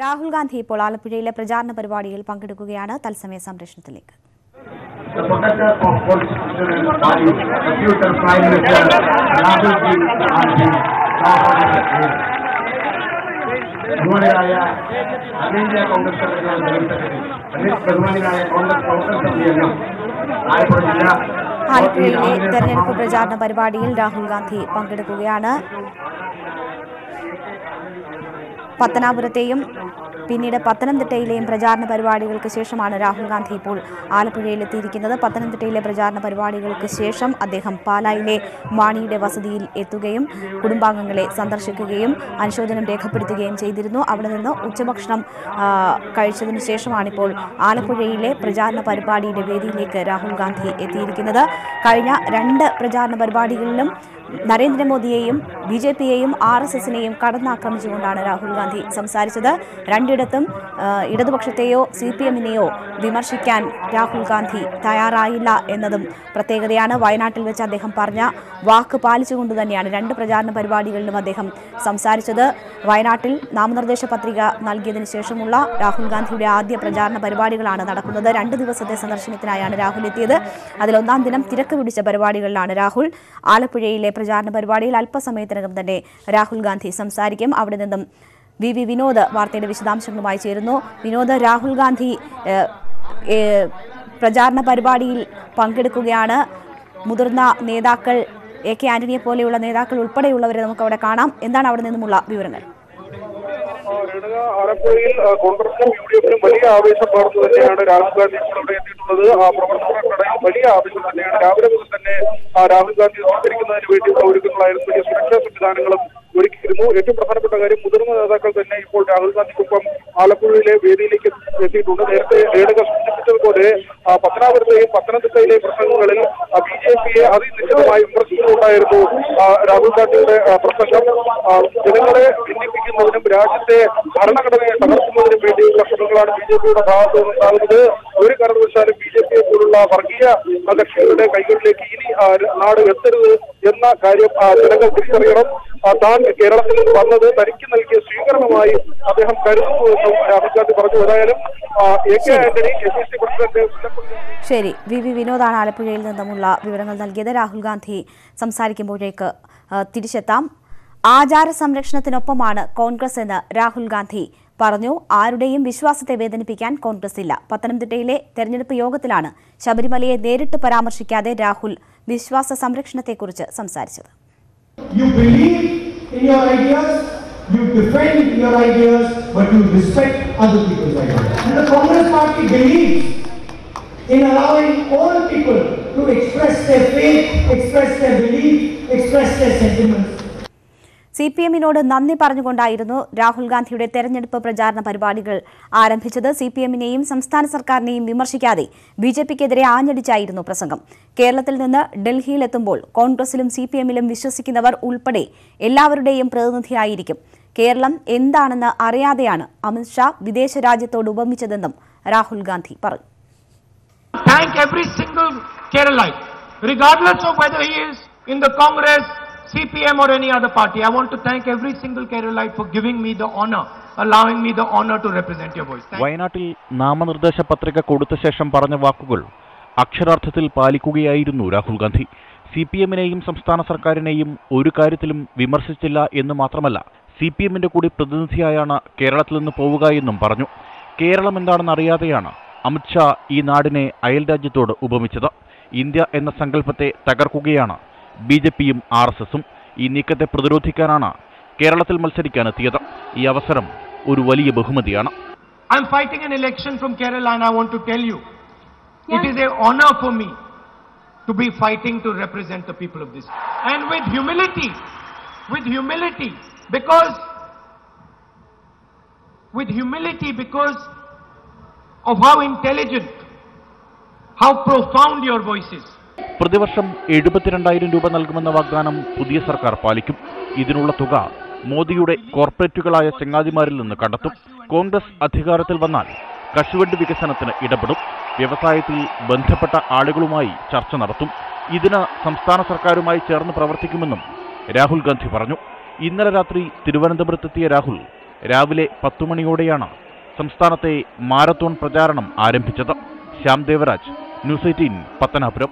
രാഹുൽ ഗാന്ധി ഇപ്പോൾ ആലപ്പുഴയിലെ പ്രചാരണ പരിപാടിയിൽ പങ്കെടുക്കുകയാണ്. തത്സമയ സംപ്രേഷണത്തിലേക്ക്. ആലപ്പുഴയിലെ തെരഞ്ഞെടുപ്പ് പ്രചാരണ പരിപാടിയിൽ രാഹുൽ ഗാന്ധി പങ്കെടുക്കുകയാണ്. പത്തനാപുരത്തെയും പിന്നീട് പത്തനംതിട്ടയിലെയും പ്രചാരണ പരിപാടികൾക്ക് ശേഷമാണ് രാഹുൽ ഗാന്ധി ഇപ്പോൾ ആലപ്പുഴയിലെത്തിയിരിക്കുന്നത്. പത്തനംതിട്ടയിലെ പ്രചാരണ പരിപാടികൾക്ക് ശേഷം അദ്ദേഹം പാലായിലെ മാണിയുടെ വസതിയിൽ എത്തുകയും കുടുംബാംഗങ്ങളെ സന്ദർശിക്കുകയും അനുശോചനം രേഖപ്പെടുത്തുകയും ചെയ്തിരുന്നു. അവിടെ നിന്ന് ഉച്ചഭക്ഷണം കഴിച്ചതിന് ശേഷമാണിപ്പോൾ ആലപ്പുഴയിലെ പ്രചാരണ പരിപാടിയുടെ വേദിയിലേക്ക് രാഹുൽ ഗാന്ധി എത്തിയിരിക്കുന്നത്. കഴിഞ്ഞ 2 പ്രചാരണ പരിപാടികളിലും നരേന്ദ്രമോദിയെയും BJPയെയും RSSനെയും കടന്നാക്രമിച്ചുകൊണ്ടാണ് രാഹുൽ ഗാന്ധി സംസാരിച്ചത്. രണ്ടിടത്തും ഇടതുപക്ഷത്തെയോ CPMനെയോ വിമർശിക്കാൻ രാഹുൽ ഗാന്ധി തയ്യാറായില്ല എന്നതും പ്രത്യേകതയാണ്. വയനാട്ടിൽ വെച്ച് അദ്ദേഹം പറഞ്ഞ വാക്ക് പാലിച്ചുകൊണ്ട് തന്നെയാണ് 2 പ്രചാരണ പരിപാടികളിലും അദ്ദേഹം സംസാരിച്ചത്. വയനാട്ടിൽ നാമനിർദ്ദേശ പത്രിക നൽകിയതിനു ശേഷമുള്ള രാഹുൽ ഗാന്ധിയുടെ ആദ്യ പ്രചാരണ പരിപാടികളാണ് നടക്കുന്നത്. 2 ദിവസത്തെ സന്ദർശനത്തിനായാണ് രാഹുൽ എത്തിയത്. അതിലൊന്നാം ദിനം തിരക്ക് പിടിച്ച പരിപാടികളിലാണ് രാഹുൽ. ആലപ്പുഴയിലെ പ്രചാരണ പരിപാടിയിൽ അല്പസമയത്തിനകം തന്നെ രാഹുൽ ഗാന്ധി സംസാരിക്കും. അവിടെ നിന്നും VV വിനോദ് വാർത്തയുടെ വിശദാംശങ്ങളുമായി ചേരുന്നു. വിനോദ്, രാഹുൽ ഗാന്ധി പ്രചാരണ പരിപാടിയിൽ പങ്കെടുക്കുകയാണ്. മുതിർന്ന നേതാക്കൾ AK ആന്റണിയെ പോലെയുള്ള നേതാക്കൾ ഉൾപ്പെടെയുള്ളവരെ നമുക്ക് അവിടെ കാണാം. എന്താണ് അവിടെ നിന്നുമുള്ള വിവരങ്ങൾ? ആലപ്പുഴയിൽ കോൺഗ്രസിനും UDFനും വലിയ ആവേശം പകർന്നു തന്നെയാണ് രാഹുൽ ഗാന്ധി ഇവിടെ എത്തിയിട്ടുള്ളത്. പ്രവർത്തകർക്കിടയിൽ വലിയ ആവേശം തന്നെയാണ്. രാവിലെ മുതൽ തന്നെ രാഹുൽ ഗാന്ധി സ്വീകരിക്കുന്നതിന് വേണ്ടിയുള്ള ഒരുക്കങ്ങളായിരുന്നു. വലിയ സുരക്ഷാ സംവിധാനങ്ങളും ഒരുക്കിയിരുന്നു. ഏറ്റവും പ്രധാനപ്പെട്ട കാര്യം, മുതിർന്ന നേതാക്കൾ തന്നെ ഇപ്പോൾ രാഹുൽ ഗാന്ധിക്കൊപ്പം ആലപ്പുഴയിലെ വേദിയിലേക്ക് എത്തിയിട്ടുണ്ട്. നേരത്തെ രേണുക സൂചിപ്പിച്ചതുപോലെ പത്തനാപുരത്തെയും പത്തനംതിട്ടയിലെയും പ്രസംഗങ്ങളിൽ BJPയെ അതിനിശ്ചിതമായി വിമർശിച്ചുകൊണ്ടായിരുന്നു രാഹുൽ ഗാന്ധിയുടെ പ്രസംഗം. ജനങ്ങളെ ഭിന്നിപ്പിക്കുന്നതിനും രാജ്യത്തെ ഭരണഘടനയെ തകർക്കുന്നതിനും വേണ്ടിയുള്ള ശ്രമങ്ങളാണ് BJPയുടെ ഭാഗത്ത് നിന്നുണ്ടാകുന്നത്. ഒരു കാരണവശാലും BJPയെ പോലുള്ള വർഗീയ കക്ഷികളുടെ കൈകളിലേക്ക് ഇനി നാട് എത്തരുത് എന്ന കാര്യം ജനങ്ങൾ തിരിച്ചറിയണം. താൻ കേരളത്തിൽ നിന്ന് വന്നത് തനിക്ക് നൽകിയ സ്വീകരണമായി അദ്ദേഹം കരുതുന്നുവെന്നും രാഹുൽ ഗാന്ധി പറഞ്ഞു. ഏതായാലും AK ആന്റണി SEC പ്രസിഡന്റ്. ശരി, VV വിനോദാണ് ആലപ്പുഴയിൽ നിന്നുമുള്ള വിവരങ്ങൾ നൽകിയത്. രാഹുൽ ഗാന്ധി സംസാരിക്കുമ്പോഴേക്ക് തിരിച്ചെത്താം. ആചാര സംരക്ഷണത്തിനൊപ്പമാണ് കോൺഗ്രസ് എന്ന് രാഹുൽ ഗാന്ധി പറഞ്ഞു. ആരുടെയും വിശ്വാസത്തെ വേദനിപ്പിക്കാൻ കോൺഗ്രസ് ഇല്ല. പത്തനംതിട്ടയിലെ തെരഞ്ഞെടുപ്പ് യോഗത്തിലാണ് ശബരിമലയെ നേരിട്ട് പരാമർശിക്കാതെ രാഹുൽ വിശ്വാസ സംരക്ഷണത്തെക്കുറിച്ച് സംസാരിച്ചത്. You believe in your ideas, you defend your ideas, but you respect other people's ideas. And the Congress party believes in allowing all people to express their faith, express their belief, express their sentiments. CPMനോട് നന്ദി പറഞ്ഞുകൊണ്ടായിരുന്നു രാഹുൽ ഗാന്ധിയുടെ തെരഞ്ഞെടുപ്പ് പ്രചാരണ പരിപാടികൾ ആരംഭിച്ചത്. CPMനെയും സംസ്ഥാന സർക്കാരിനെയും വിമർശിക്കാതെ BJPക്കെതിരെ ആഞ്ഞടിച്ചായിരുന്നു പ്രസംഗം. കേരളത്തിൽ നിന്ന് ഡൽഹിയിലെത്തുമ്പോൾ കോൺഗ്രസിലും CPMലും വിശ്വസിക്കുന്നവർ ഉൾപ്പെടെ എല്ലാവരുടെയും പ്രതിനിധിയായിരിക്കും. കേരളം എന്താണെന്ന് അറിയാതെയാണ് അമിത്ഷാ വിദേശ രാജ്യത്തോട് ഉപമിച്ചതെന്നും രാഹുൽ ഗാന്ധി പറഞ്ഞു. Thank every single Keralite, regardless of whether he is in the Congress, CPM or any other party. I want to thank every single Keralite for giving me the honor, allowing me the honor to represent your voice. വയനാട്ടിൽ നാമനിർദ്ദേശ പത്രിക കൊടുത്ത ശേഷം പറഞ്ഞ വാക്കുകൾ അക്ഷരാർത്ഥത്തിൽ പാലിക്കുകയായിരുന്നു രാഹുൽ ഗാന്ധി. CPMനെയും സംസ്ഥാന സർക്കാരിനെയും ഒരു കാര്യത്തിലും വിമർശിച്ചില്ല എന്ന് മാത്രമല്ല, CPMന്റെ കൂടി പ്രതിനിധിയായാണ് കേരളത്തിൽ നിന്ന് പോവുക എന്നും പറഞ്ഞു. കേരളം എന്താണെന്ന് അറിയാതെയാണ് അമിത്ഷാ ഈ നാടിനെ അയൽരാജ്യത്തോട് ഉപമിച്ചത്. ഇന്ത്യ എന്ന സങ്കല്പത്തെ തകർക്കുകയാണ് BJPയും RSSും. ഈ നീക്കത്തെ പ്രതിരോധിക്കാനാണ് കേരളത്തിൽ മത്സരിക്കാനെത്തിയത്. ഈ അവസരം ഒരു വലിയ ബഹുമതിയാണ്. I am fighting an election from Kerala and I want to tell you, it is an honor for me to be fighting to represent the people of this. And with humility, because of how intelligent, how profound your voice is. പ്രതിവർഷം 72,000 രൂപ നൽകുമെന്ന വാഗ്ദാനം പുതിയ സർക്കാർ പാലിക്കും. ഇതിനുള്ള തുക മോദിയുടെ കോർപ്പറേറ്റുകളായ ചങ്ങാതിമാരിൽ നിന്ന് കണ്ടെത്തും. കോൺഗ്രസ് അധികാരത്തിൽ വന്നാൽ കശുവണ്ടി വികസനത്തിന് ഇടപെടും. വ്യവസായത്തിൽ ബന്ധപ്പെട്ട ആളുകളുമായി ചർച്ച നടത്തും. ഇതിന് സംസ്ഥാന സർക്കാരുമായി ചേർന്ന് പ്രവർത്തിക്കുമെന്നും രാഹുൽ ഗാന്ധി പറഞ്ഞു. ഇന്നലെ രാത്രി തിരുവനന്തപുരത്തെത്തിയ രാഹുൽ രാവിലെ 10 മണിയോടെയാണ് സംസ്ഥാനത്തെ മാരത്തോൺ പ്രചാരണം ആരംഭിച്ചത്. ശ്യാം ദേവരാജ്, ന്യൂസ് 18, പത്തനാപുരം.